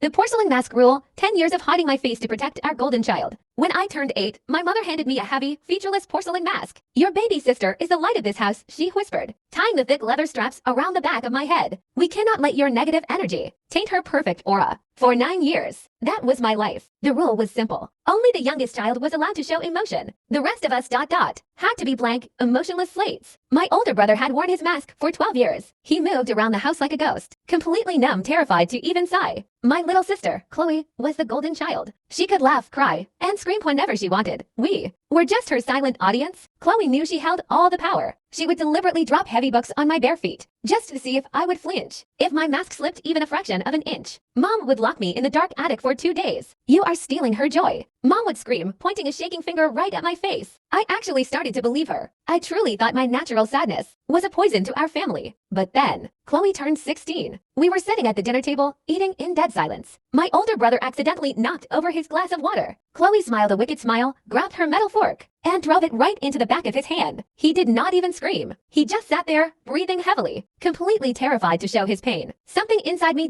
The porcelain mask rule, 10 years of hiding my face to protect our golden child. When I turned 8, my mother handed me a heavy, featureless porcelain mask. Your baby sister is the light of this house, she whispered, tying the thick leather straps around the back of my head. We cannot let your negative energy taint her perfect aura. For 9 years, that was my life. The rule was simple. Only the youngest child was allowed to show emotion. The rest of us had to be blank, emotionless slates. My older brother had worn his mask for 12 years. He moved around the house like a ghost, completely numb, terrified to even sigh. My little sister, Chloe, was the golden child. She could laugh, cry, and scream whenever she wanted. We were just her silent audience. Chloe knew she held all the power. She would deliberately drop heavy books on my bare feet, just to see if I would flinch. If my mask slipped even a fraction of an inch, Mom would lock me in the dark attic for 2 days. You are stealing her joy, Mom would scream, pointing a shaking finger right at my face. I actually started to believe her. I truly thought my natural sadness was a poison to our family. But then, Chloe turned 16. We were sitting at the dinner table, eating in dead silence. My older brother accidentally knocked over his glass of water. Chloe smiled a wicked smile, grabbed her metal fork, and drove it right into the back of his hand. He did not even scream. He just sat there, breathing heavily, completely terrified to show his pain. Something inside me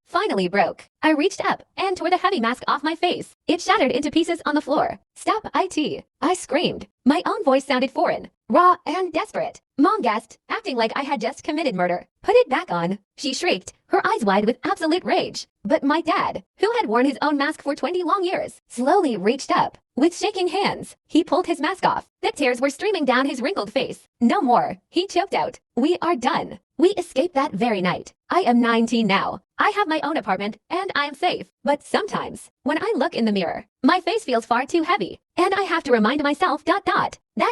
finally broke. I reached up and tore the heavy mask off my face. It shattered into pieces on the floor. Stop it! I screamed. My own voice sounded foreign, raw, and desperate. Mom gasped, acting like I had just committed murder. Put it back on, she shrieked, her eyes wide with absolute rage. But my dad, who had worn his own mask for 20 long years, slowly reached up. With shaking hands, he pulled his mask off. The tears were streaming down his wrinkled face. No more, he choked out. We are done. We escaped that very night. I am 19 now. I have my own apartment, and I am safe. But sometimes, when I look in the mirror, my face feels far too heavy, and I have to remind myself that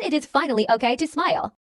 it is finally okay to smile.